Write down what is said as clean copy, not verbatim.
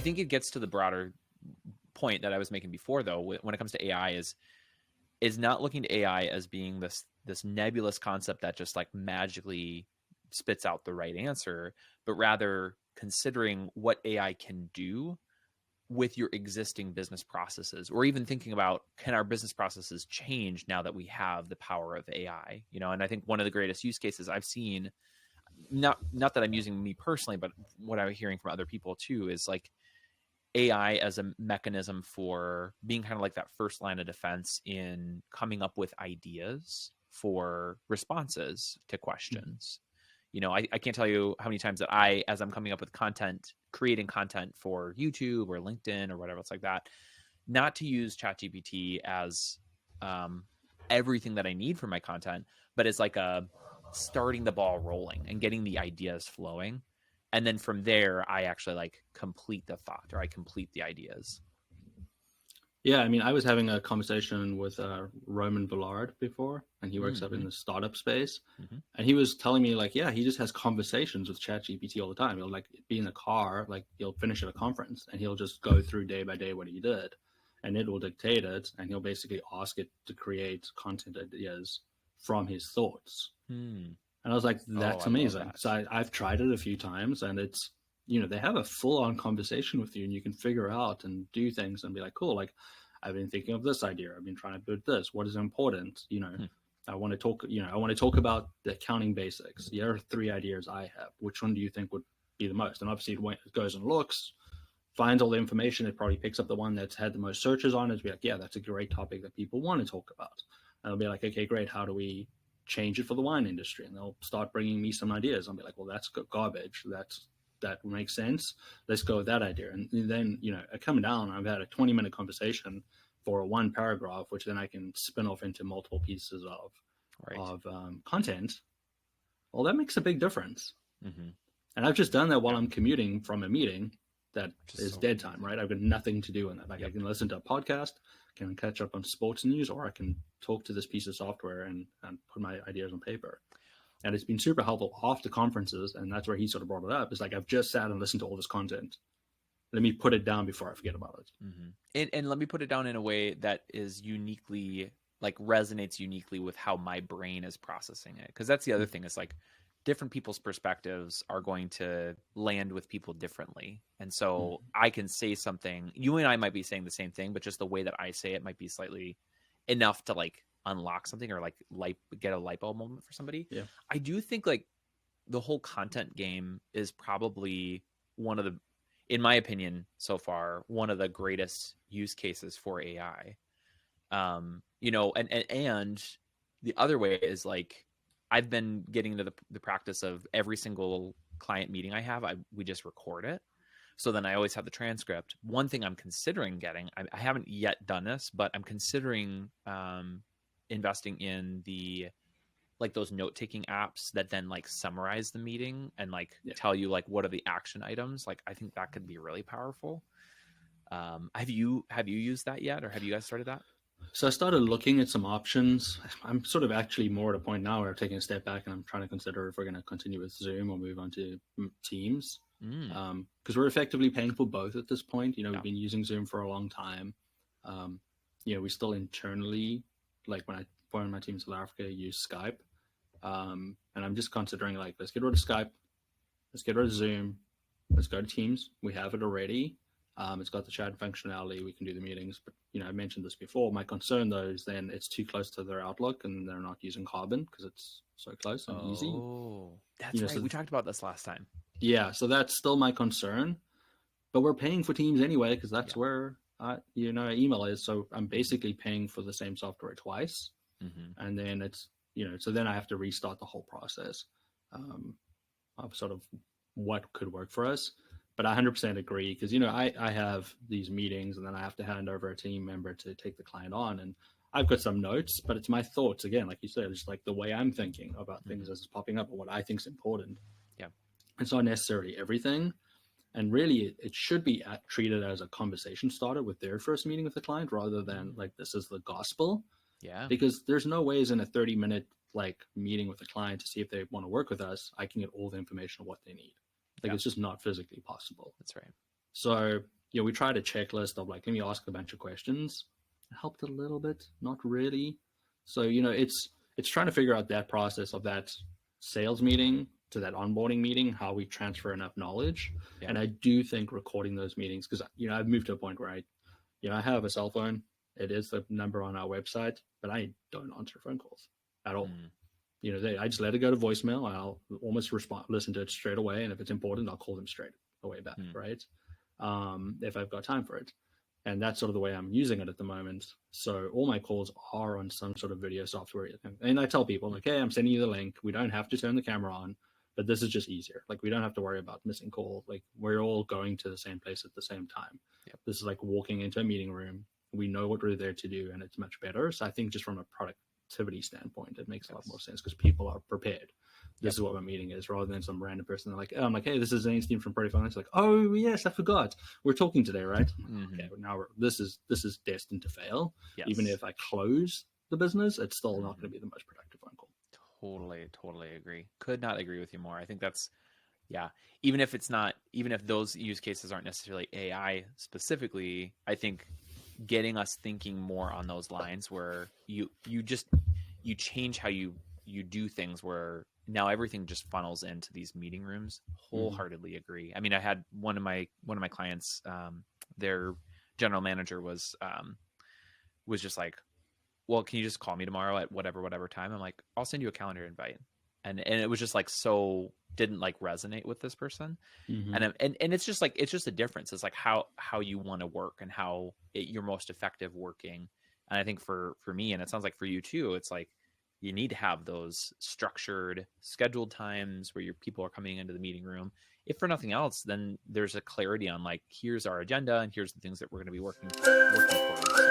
think it gets to the broader point that I was making before, though, when it comes to AI, is not looking to AI as being this nebulous concept that just like magically spits out the right answer, but rather considering what AI can do with your existing business processes, or even thinking about, can our business processes change now that we have the power of AI? And I think one of the greatest use cases I've seen, not that I'm using me personally, but what I'm hearing from other people too, is like AI as a mechanism for being kind of like that first line of defense in coming up with ideas for responses to questions. I can't tell you how many times that as I'm coming up with content, creating content for YouTube or LinkedIn or whatever, it's like that, not to use ChatGPT as everything that I need for my content, but it's like starting the ball rolling and getting the ideas flowing. And then from there, I actually like complete the thought, or I complete the ideas. Yeah, I mean, I was having a conversation with Roman Villard before, and he works up in the startup space. And he was telling me, like, yeah, he just has conversations with ChatGPT all the time. He'll like be in the car, like he'll finish at a conference, and he'll just go through day by day what he did, and it will dictate it, and he'll basically ask it to create content ideas from his thoughts. And I was like, that's amazing. That. So I've tried it a few times, and it's, they have a full-on conversation with you, and you can figure out and do things and be like, cool, like, I've been thinking of this idea. I've been trying to build this. What is important? I want to talk about the accounting basics. Here are 3 ideas I have. Which one do you think would be the most? And obviously it goes and looks, finds all the information. It probably picks up the one that's had the most searches on it. Be like, yeah, that's a great topic that people want to talk about. And I'll be like, okay, great. How do we change it for the wine industry? And they'll start bringing me some ideas. I'll be like, well, that's garbage. That makes sense. Let's go with that idea. And then, I come down, I've had a 20-minute conversation for one paragraph, which then I can spin off into multiple pieces of content. Well, that makes a big difference. And I've just done that while I'm commuting from a meeting that is dead time, right? I've got nothing to do in that. Like I can listen to a podcast, can catch up on sports news, or I can talk to this piece of software and put my ideas on paper. And it's been super helpful after conferences, and that's where he sort of brought it up. It's like, I've just sat and listened to all this content. Let me put it down before I forget about it. And let me put it down in a way that is uniquely, like resonates uniquely with how my brain is processing it. Because that's the other thing, is like different people's perspectives are going to land with people differently. And so I can say something, you and I might be saying the same thing, but just the way that I say it might be slightly enough to like unlock something, or like get a light bulb moment for somebody. Yeah. I do think like the whole content game is probably one of the, in my opinion so far, one of the greatest use cases for AI. And the other way is like, I've been getting into the practice of every single client meeting I have, we just record it. So then I always have the transcript. One thing I'm considering getting, I haven't yet done this, but I'm considering investing in those note-taking apps that then like summarize the meeting and like tell you like what are the action items. Like I think that could be really powerful. Have you used that yet, or have you guys started that? So I started looking at some options. I'm sort of actually more at a point now where I'm taking a step back and I'm trying to consider if we're going to continue with Zoom or move on to Teams. Because we're effectively paying for both at this point. We've been using Zoom for a long time. We still internally, like when I joined my team in South Africa, use Skype. And I'm just considering like, let's get rid of Skype. Let's get rid of Zoom. Let's go to Teams. We have it already. It's got the chat functionality. We can do the meetings. But, I mentioned this before. My concern, though, is then it's too close to their Outlook and they're not using Carbon because it's so close and easy. Oh, that's right. So we talked about this last time. Yeah, so that's still my concern. But we're paying for Teams anyway because that's where, email is. So I'm basically paying for the same software twice. And then it's, so then I have to restart the whole process of sort of what could work for us. But I 100% agree because, I have these meetings and then I have to hand over a team member to take the client on. And I've got some notes, but it's my thoughts. Again, like you said, it's like the way I'm thinking about things as it's popping up or what I think is important. Yeah. It's not necessarily everything. And really, it should be treated as a conversation starter with their first meeting with the client rather than like this is the gospel. Yeah. Because there's no ways in a 30-minute like meeting with the client to see if they want to work with us, I can get all the information of what they need. Like it's just not physically possible. That's right. So we tried a checklist of like, let me ask a bunch of questions. It helped a little bit, not really. So, it's trying to figure out that process of that sales meeting to that onboarding meeting, how we transfer enough knowledge. Yeah. And I do think recording those meetings, because, I've moved to a point where I have a cell phone. It is the number on our website, but I don't answer phone calls at all. I just let it go to voicemail. I'll almost listen to it straight away. And if it's important, I'll call them straight away back, right? If I've got time for it. And that's sort of the way I'm using it at the moment. So all my calls are on some sort of video software. And I tell people, like, hey, I'm sending you the link. We don't have to turn the camera on, but this is just easier. Like, we don't have to worry about missing calls. Like, we're all going to the same place at the same time. Yep. This is like walking into a meeting room. We know what we're there to do, and it's much better. So I think just from a productivity standpoint, it makes a lot more sense because people are prepared. This is what my meeting is, rather than some random person. They're like, I'm like, hey, this is Zane from Protea Colab. It's like, oh yes, I forgot. We're talking today, right? Okay, now this is destined to fail. Yes. Even if I close the business, it's still not going to be the most productive phone call. Totally agree. Could not agree with you more. I think that's, even if those use cases aren't necessarily AI specifically, I think getting us thinking more on those lines where you change how you do things, where now everything just funnels into these meeting rooms. Wholeheartedly agree. I mean, I had one of my clients, their general manager was just like, well, can you just call me tomorrow at whatever time? I'm like, I'll send you a calendar invite. And it was just like, so didn't like resonate with this person. And it's just like, it's just a difference. It's like how you want to work and how you're most effective working. And I think for me, and it sounds like for you too, it's like, you need to have those structured, scheduled times where your people are coming into the meeting room. If for nothing else, then there's a clarity on like, here's our agenda and here's the things that we're going to be working towards.